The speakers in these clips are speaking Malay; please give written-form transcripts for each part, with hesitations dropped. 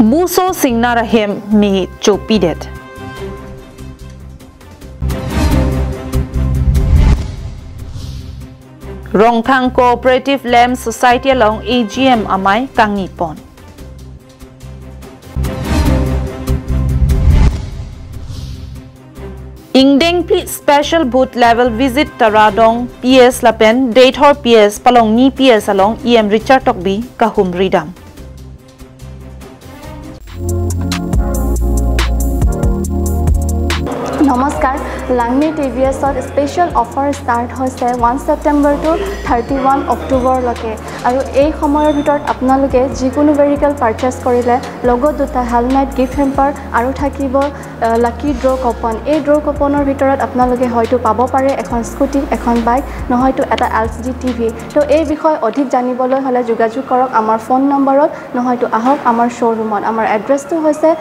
Buso singnarahem mi chopidet. Rongkang Cooperative Lamb Society along AGM amai kangipon. Ingdeng Plit Special Booth Level Visit Taradong PS Lapen Date Hor PS Palong Ni PS along EM Richard Tokbi Kahum Ridam. Namaskar, Langmi TVS special offer start hoise 1 September to 31 October loke. Aru ei samoyar bhitor apnaloke jikono vehicle purchase korile logo duta helmet gift hamper aru thakibo lucky draw coupon. Ei draw couponor bhitorot apnaloke hoyto pabo pare ekhon scooty ekhon bike nohoyto eta LCD TV. To ei bikhoy odhik janiboloi hole jogajog korok amar phone numberot nohoyto ahok amar showroomot. Amar address to hoise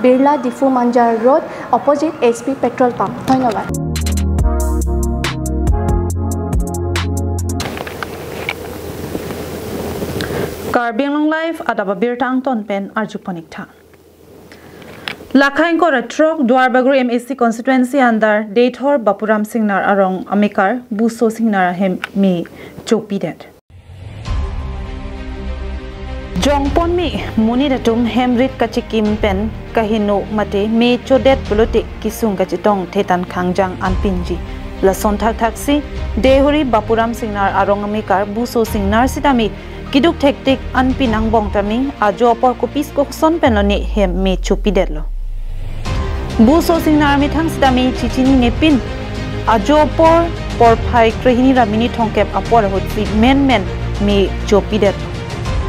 Birla Difu Manjar Road opposite HP Petrol Pump. ধন্যবাদ। KarbiAnglongLIVE adaba birtang tonpen arjupanikta. Lakhain ko retrok Dwarbagur MSC constituency under Dathor Bapuram Singnar arong amikar Buso Singnar hem mi chopidet. Jongpon mi muni datum hemrit kachikim pen kahino mate me chodet politik kisung kachitong thetan khangjang anpinji lason thak thaksi dehuri Bapuram Singnar arong amikar Buso Singnar sitami kiduk thektik anpinang bongtami ajo por kopis ko son penoni hem me chopidetlo Buso Singnar mi thang sitami chichini nepin ajo por phai krehini ramini thongkep apor hotsi men me chopidet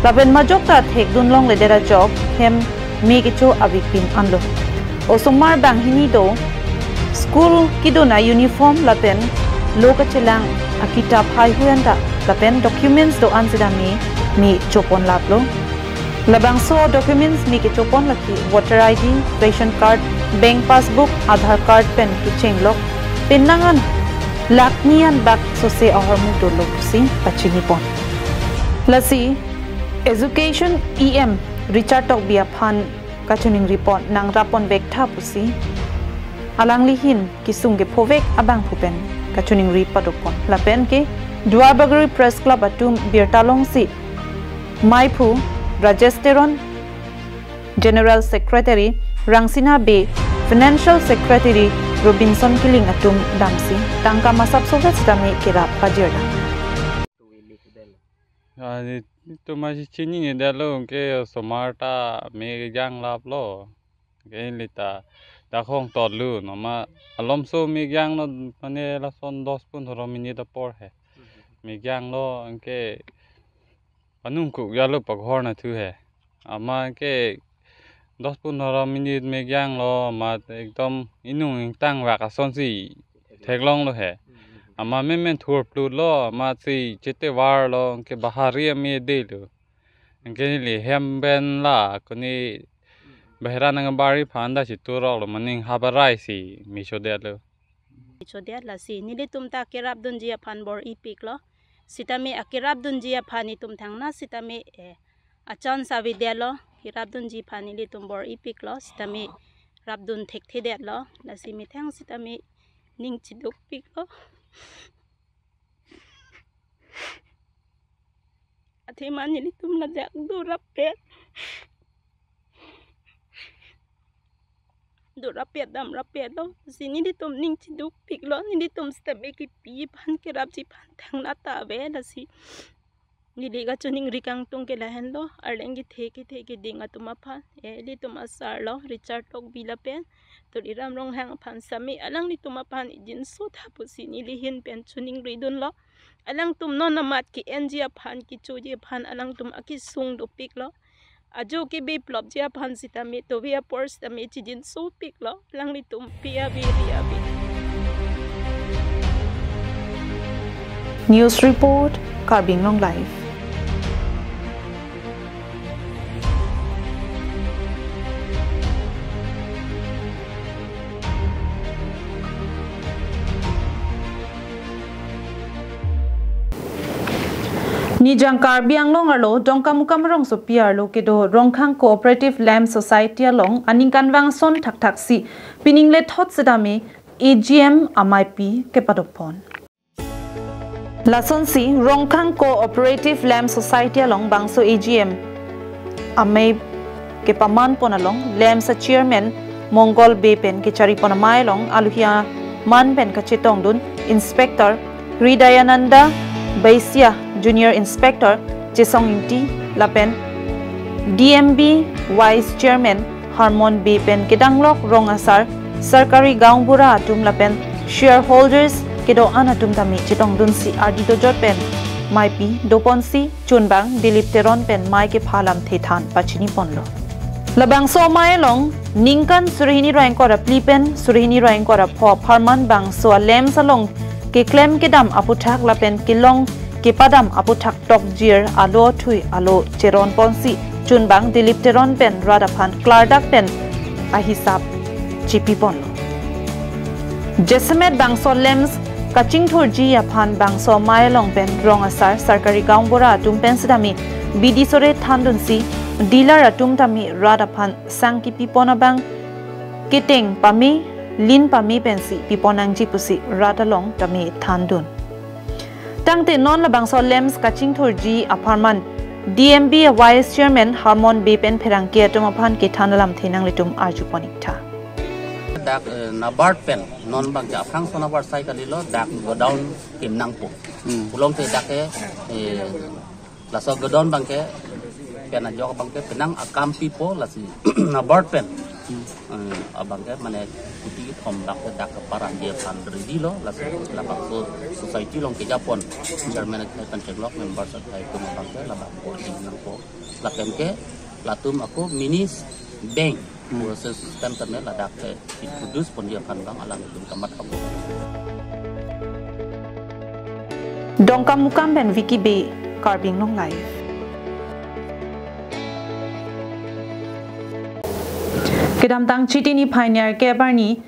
Laben majok ta thek dunlong le dera jok hem me kicho abikpin anlo osomar banghini do school kidona uniform lapen lokachelang akita phai huenda lapen documents do ansidami mi chopon laplo labang so documents mi kichopon laki voter ID ration card bank passbook aadhar card pen kichenglok pinangan laknian bak sose ahormu do lokusi pachinipon lasi Education EM Richard Tokbia Phan Kachuning Report nang rapon vek tha pusi alang lihin kisung ge phovek abang phupen Kachuning Repadopon lapen ke Dwarbagur Press Club atum Birtalong si Maipu Rajesteron General Secretary Rangsina Bay Financial Secretary Robinson Kiling atum damsi tangka masap sovet dami kira pajirda तो माझी चिनी ने डालो के समार्टा मे जांग लाभ लो के लिता दाखों तोड़लू नमा अलमसो मे जांग नो मने लासन 10-15 मिनट पर है मे जांग लो के पनुम को यालो पघर न थु है अमा के 10-15 मिनट मे जांग लो मा एकदम इनु तांग वाकासन सी थेगलोंग लो है अमा में थोर प्लूट लो मा सी चिते वार लो के बहारी में दे लो के लिए हम बेन ला कोनी बहरा नंग बारी फांदा चितो रो लो मनिंग हाबराई सी मिशो दे ला सी निले तुम ता केराब दुंजिया फान बोर इपिक लो सीता में अकेराब दुंजिया फानी तुम थांगना सीता में अचान सावी दे लो केराब दुंजी फानी ले तुम बोर इपिक लो सीता में राब दुन थेक थे दे लो लसी में थांग सीता में निंग चिदुक पिक लो अथे मानिली तुम लजाक दूरा पेट दम रपेट लो सिनी दी तुम निंग चिदुक पिकलो निदी तुम स्टबे की पी फान के राब जी फान थंगना ताबे लसी निदी गा चुनिंग रिकांग तुंग के लहन लो अरलेंगी थे के दिंगा तुम फान एली तुम असार लो रिचार्ड टोक बिला पेन तो इराम रोंग हैंग फान समी अलंग नी तुम फान जिन सो था पुसी निली हिन पेन चुनिंग रिदुन लो अलंग तुम नो नमात की एनजिया फान की चोजिया फान अलंग तुम अकी सुंग दो पिक लो अजो के बे प्लॉप जिया फान सीता में तो वे पर्स तमे चिजिन सो पिक लो अलंग नी तुम पिया बी रिया B News Report KarbiAnglongLIVE Nijang Karbi Anglong arlo dongkamukam rong so piarlo kedo rongkhang cooperative lamb society along aningkan wangson thak si piningle thot sedami AGM MIP kepadopon Lason si rongkhang cooperative lamb society along bangso AGM amay kepaman pon along lamb sa chairman Mongol Bepen ke cari pon mailong aluhia man pen kacitong dun inspector Hridayananda Baisya Junior Inspector Jesong Inti Lapen DMB Vice Chairman Harmon Bepen Kedanglok Rongasar Sarkari Gaungbura Atum Lapen Shareholders Kedo Anatum Tami Chitong Dunsi Ardito Jotpen Maipi Doponsi Chunbang Dilip Teron Pen Maike Phalam Tethan Pachini Ponlo Labang So Mailong Ningkan Surihini Rankora Plipen Surihini Rankora Po Parman Bang So Lem Salong Ke Klem Kedam Aputak Lapen Kilong Ke Padam Aputak Tok Jir Alo Thui Alo Cheron Ponsi Chunbang Dilip Teron Pen Radapan Klardak Pen Ahisap Chipi Ponlo Jesemet Bangso Lems Kaching Thurji Apan Bangso Mailong Pen Rongasar Sarkari Gaungbora Atum Pen Sidami Bidi Sore Thandunsi Dealer Atum Tami Radapan Sangki Pipona Bang Kiteng Pami Lin Pami Pensi Piponang Jipusi Radalong Tami Thandun Tangte non labang so lems kaching thurji aparman DMB Vice Chairman Harmon Bepen Perangkia tumapan ke thanalam thinang litum arjuponikta dak nabart pen non bang ja frang so nabart sai kalilo dak go down kim nang pu pulong te dak la so go down bang ke pen jok bang ke penang akam pipo la si nabart pen abang ke mane kuti thom dak para dia pan redi lo la bang so society long ke japon chairman kan teglok member sakai tu bang ke la bang ko nang po la pen ke la tum aku mini bank proses sistem terne la dak ke introduce pon dia kan bang alang tum kamat abu Dongkam mukam ben wiki be KarbiAnglongLIVE Kedam tang chitini pioneer ke barni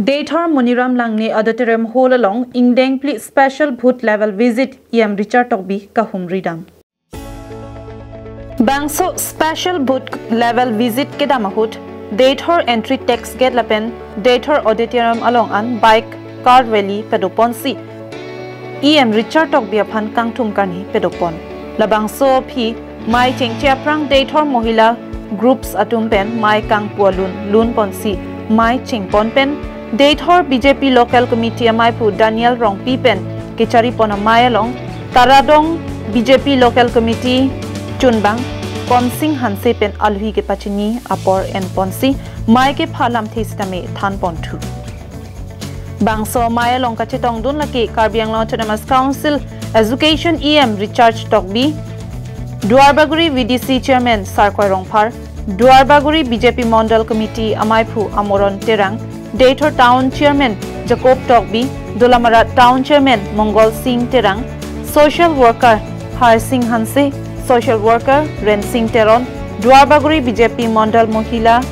Dator Muniram Langne auditorium hall along Ingdeng Pli special boot level visit EM Richard Tokbi Kahum Ridam Bangso special boot level visit kedamahut Dator entry text gate lapen Dator auditorium along an bike car valley pedoponsi EM Richard Tokbi aphan kangthum karni pedopon labangso phi mai chengchia prang Dator mohila groups atum pen mai kang pualun lun ponsi mai chingpon pen Dator BJP local committee mai pu Daniel Rongpi pen kechari pona mai along Taradong BJP local committee Chunbang Ponsing Hanse pen alhi ke pachini apor en ponsi mai ke phalam thistame than pontu Bangso mai along ka chitong dun laki KarbiAnglong Autonomous Council Education EM Recharge Tokbi Duarbaguri VDC Chairman Sarkoi Rongphar, Duarbaguri BJP Mondal Committee Amaipu Amoron Terang, Dator Town Chairman Jacob Tokbi, Dulamara Town Chairman Mongol Singh Terang, Social Worker Har Singh Hanse, Social Worker Ren Singh Teron, Duarbaguri BJP Mondal Mohila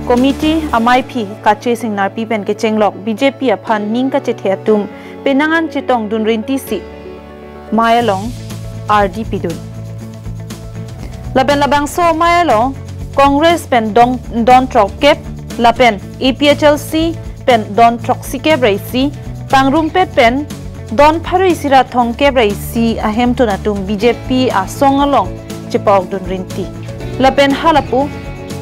Committee Amaipi Kache Singh Narpi Pen Kechenglok BJP Aphan Ning Kache Theatum Penangan Chitong Dunrinti Si Mayalong RDP Dun Lapen labang so mayalo Congress pen don trok kep lapen EPHLC pen don trok si kebrai si pangrumpet pen don pharu isira thong kebrai si ahem to natum BJP a song along chipok dun rinti lapen halapu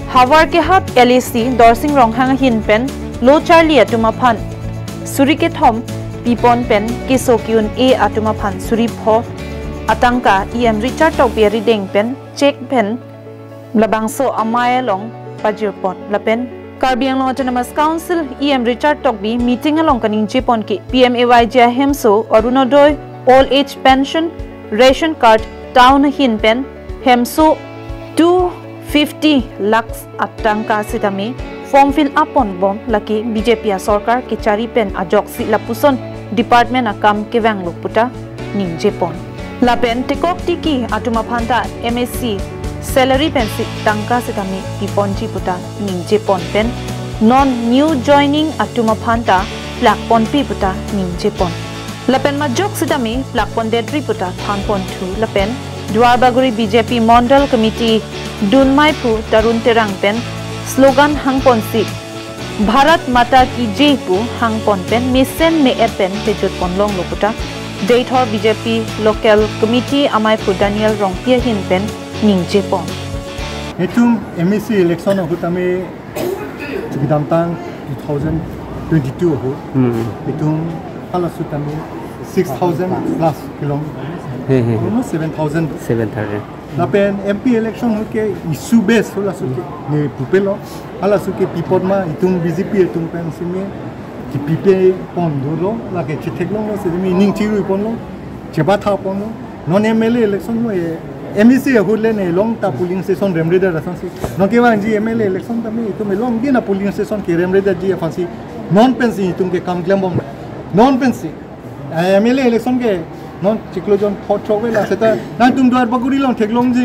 hawar ke hat LAC dorsing ronghang hin pen lo charlie atuma phan suri ke thom pipon pen kisokyun a atuma phan suri pho Atangka EM Richard Tokbi Rideng pen check pen labangso amayalong pajirpon lapen KarbiAnglong Autonomous Council EM Richard Tokbi meeting along kaning jipon ki PMAY hemso Arunodoi old age pension ration card town hin pen hemso 250 lakhs atangka sidame form fill up on bom laki BJP sarkar ke chari pen ajoksi lapuson department akam ke wanglo puta ning jipon Lapen tekok tiki atuma phanta MSc salary pensi tangka setami piponji puta ningje pon pen non new joining atuma phanta plak pon pi puta ningje pon lapen majok sidami plakpon dedri puta thanpon thu lapen Dwarbaguri BJP Mondal Committee Dunmai Phu Tarun Terang pen slogan hangpon si Bharat Mata Ki Jai pu hangpon pen misen me pen pejut ponlong lokuta Daithor BJP Local Committee Amai Phu Daniel Rongpia hin pen ningje pon Etum MSC election hutame Chukidamtang 2022 ho etum halasutame 6,000 plus kilometers almost 7,000 Lapen MP election hoke issue base hola suke ne pupelo hala suke pipod ma itung BJP itung pen sime ki pipe pon dolo la ke chiteklong no se mi ning chiru pon lo cheba tha pon lo non MLA election no MEC hole ne long ta polling station remre da rasan si no ke wan ji MLA election ta me to me long gina polling station ke remre da ji fansi non pensi itung ke kam glambom non pensi MLA election ke non ciklojon photo la seta na tum duar baguri long theklong ji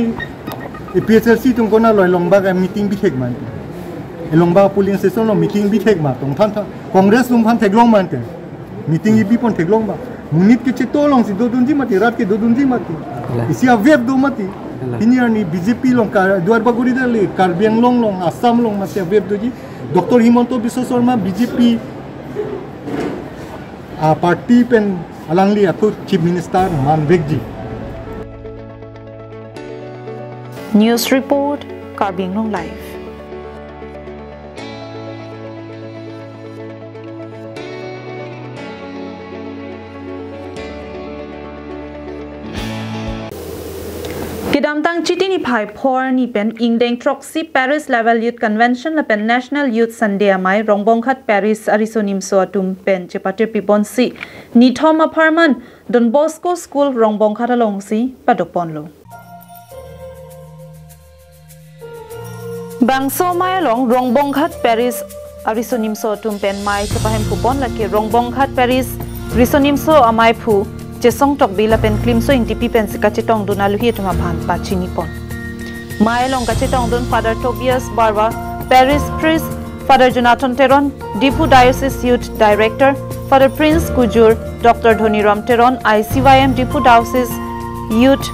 e PSLC tum kona loi longba ga meeting bi thek man e longba polling station lo meeting bi thek ma tong than congress lum phan theklong man te meeting bi pon theklong ba munit ke cheto long si dodun ji mati rat ke dodun ji mati isia web do mati ini ni BJP long ka duar baguri da le Karbi Anglong long Assam long ma se web do ji Dr Himanto Biswa Sharma BJP a party pen alangli aku Chief Minister Manbekji. News Report KarbiAnglongLIVE. Kidamtang chiti ni phai phor ni pen ingdeng troxy Paris level youth convention la pen National Youth Sunday amai rongbongkhat Paris arisonim so atum pen chepate pipon si ni thoma pharman Don Bosco School rongbongkhat along si padopon lo bangso mai along rongbongkhat Paris arisonim so atum pen mai chepahem kupon la ke rongbongkhat Paris risonim so amai phu Jesong tok bila pen klim so intipi pen sikachitong dun aluhi tuma phan pachini pon mai long kachitong dun Father Tobias Barwa Paris priest Father Jonathan Teron Dipu Diocese Youth Director Father Prince Kujur Dr Dhoniram Teron ICYM Dipu Diocese Youth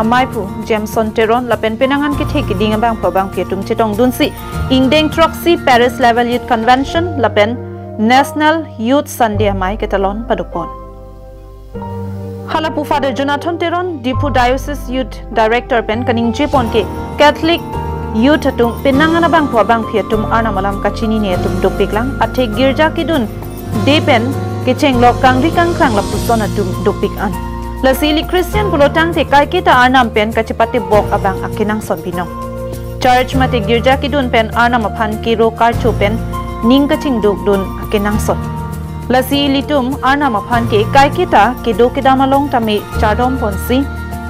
Amaipu Jameson Teron la pen penangan ki thek ding bang probang pietum chitong dun si ingdeng troxy Paris level youth convention la pen National Youth Sunday amai ketalon padupon Halapu Father Jonathan Teron, Dipu Diocese Youth Director pen kaning jepon ke Catholic Youth atung penangan abang po abang piatum arna malam kachini ne atum dopiklang athe girja kidun depen ke chenglok kangri kangkrang la puson atum dopik an la sili Christian bulotang te kai kita arnam pen kachipate bok abang akinang sonbino church mate girja kidun pen arna maphan kiro karcho pen ning kaching duk dun akinang son Lasi litum arna maphan ke kai kita ke do ke damalong tami chardom ponsi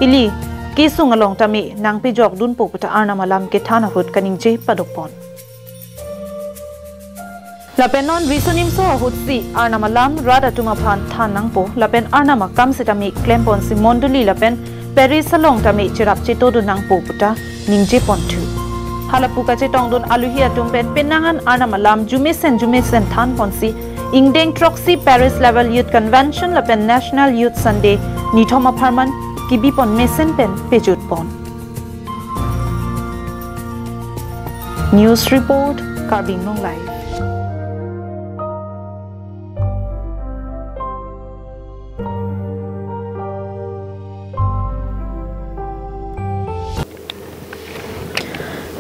ili kisung along tami nang pijok dun puputa arna malam ke thana hut kaning je padopon lapenon risonim so hut si arna malam rada tuma phan thanang po lapen arna makam sitami claim ponsi monduli lapen Paris salong tami chirap chito dun nang puputa ningje pontu halapu ka chetong dun aluhi atum pen penangan arna malam jumisen than ponsi Ingdeng Troxy Paris Level Youth Convention la pen National Youth Sunday ni thoma pharman kibi pon mesen pen pejut pon News Report KarbiAnglongLIVE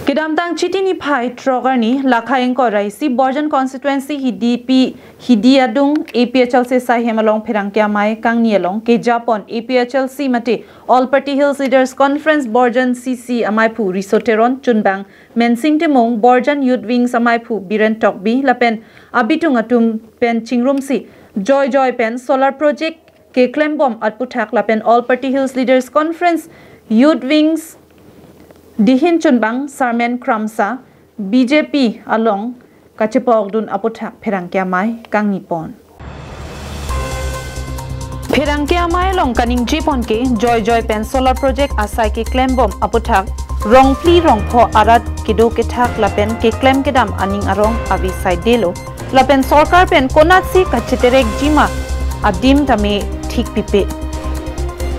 Kidamtang chitini phai trogarni lakhaing ko raisi Borjan constituency hidiadung APHLC sai hemalong phirangkya mai kangni along ke Japon APHLC mate All Party Hills Leaders Conference Borjan CC amai phu risoteron chunbang mensing temong Borjan Youth Wings amai phu biren tokbi lapen abitung atum pen chingrum si joy pen solar project ke claim bomb atputhak lapen All Party Hills Leaders Conference Youth Wings Dihin chunbang Sarmen Kramsa BJP along kachipok dun apothak pherangkya mai kangnipon pherangkya mai long kaning jipon ke joy pen solar project asai ke claim bomb apothak rongpli rongpho arat kido ke thak lapen ke claim ke dam aning arong abi side delo lapen sarkar pen konat si kachiterek jima adim tame thik pipe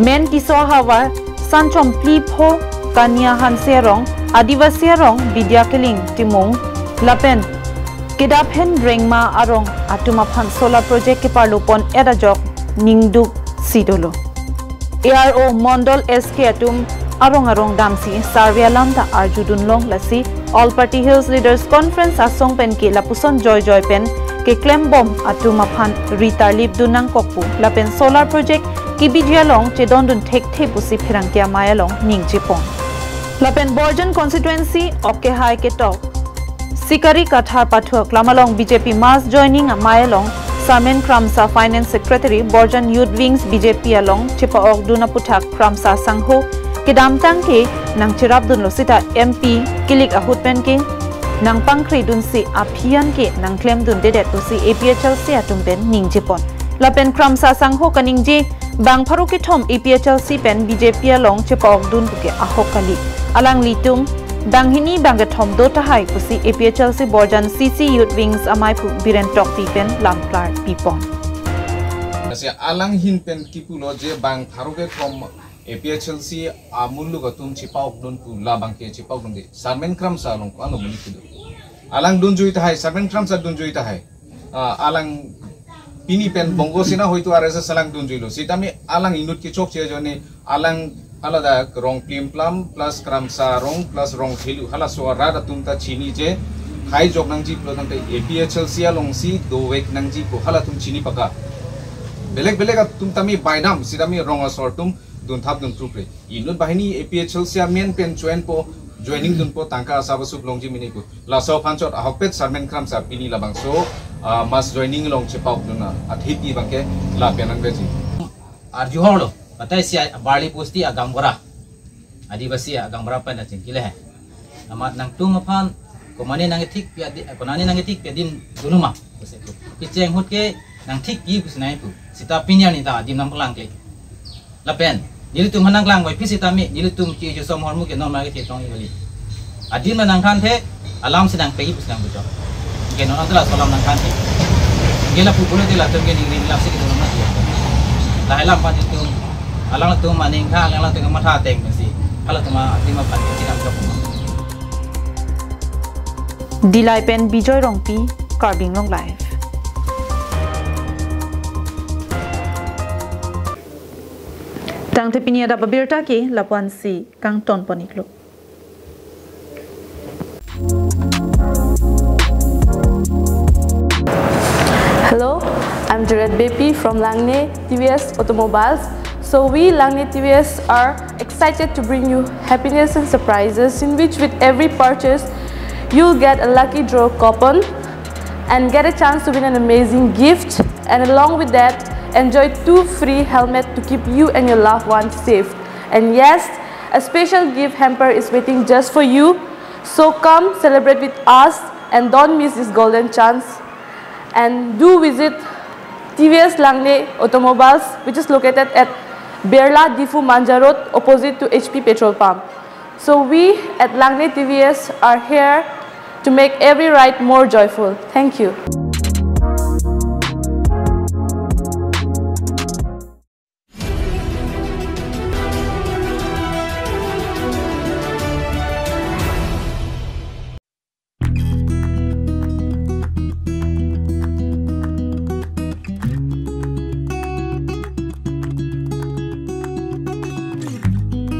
men tiswa hawar sanchom plipho kanya hanserong adivasyarong bidyakeling timong lapen kedaphen rengma arong atuma phan solar project ke parlopon edajok ningduk sidolo ARO Mondol SK atum arong damsi sarvialamda arjudunlong lasi All Party Hills Leaders Conference asong pen ke lapuson joy pen ke claim bomb atuma phan ritar lip dunang kokpu lapen solar project ki bidyalong chedon dun thek pusi phirangkia mayalong ningjipon lapen Borjan constituency okke hai ke top Sikari Kathar Pathuk Lamalong BJP mass joining a Mayalong Samen Kramsa Finance Secretary Borjan Youth Wings BJP along Chipa Ogduna Puthak Kramsa Sangho Kidamtang ke nang Chirap Dun Losita MP Kilik Ahutpen ke nang Pangkri Dun si Apian ke nang Klem Dun Dedet Pusi APHL si Atumpen Ningjipon Lapen Kramsa Sangho Kaningji Bang Paruki Tom APHL si pen BJP along Chipa Ogdun Puke Ahokali Alang Litum Danghini bangathom do tahai pusi APHL si Borjan CC Youth Wings amai pu biren tok pipen lamklar pipon Asia alang hin pen kipulo je bang tharuke kom APHL si amullu gatum chipau dun pu la bangke chipau dun de sarmen kram sa long ko anu muni alang dun jui tahai sarmen kram sa dun jui tahai alang pini pen bongo sina hoitu aresa salang dun juilo sitami alang inut ki chok che jone alang alada rong plim plum plus kramsa rong plus rong thilu hala suara da tumta chini je khai jok nang ji pro tante APHL sia long si do wek nang ji ko hala tum chini paka beleg tum tami bainam sidami rong asor tum dun thap dun trupre inut bahini APHL sia men pen join po joining dun po tangka sabasu long ji mini ko la so phanchot ahopet sarmen kramsa pini labang so mas joining long chepau dun athipi bangke la penang beji arju holo Patai sia barley posti agam gora, adivasi agam berapa na cengkile hai. Amat nang tung apan, komane nang etik piadin, konane nang etik piadin dunuma. Kiceng hut ke nang tik gi kusnai pu. Sita pinya ni ta dim nang pelang ke. Lapen, jadi tum hanang lang, wai sita mi, jadi tum ki jo som hormu ke normal ke tong ibali. Adim nang kan the, alam sedang pergi kusnang bujo. Ke non antara solam nang kan the. Gela pu boleh dilah tum ke ni lapsi ke dunuma dia. Dah alam pan itu. Alang tu maning ka alang tu ngamata teng mesti kalau tu ma lima pan kita nak Dilai pen Bijoy Rongpi KarbiAnglongLIVE Tang te pinia da babirta ke lapuan si kang ton poniklo Hello, I'm Jared Bepi from Langne TVS Automobiles. So we, Langne TVS, are excited to bring you happiness and surprises in which with every purchase, you'll get a lucky draw coupon and get a chance to win an amazing gift, and along with that, enjoy 2 free helmets to keep you and your loved ones safe. And yes, a special gift hamper is waiting just for you. So come celebrate with us and don't miss this golden chance. And do visit TVS Langne Automobiles, which is located at Berla Difu Manja Road, opposite to HP Petrol Pump. So we at Langne TVS are here to make every ride more joyful. Thank you.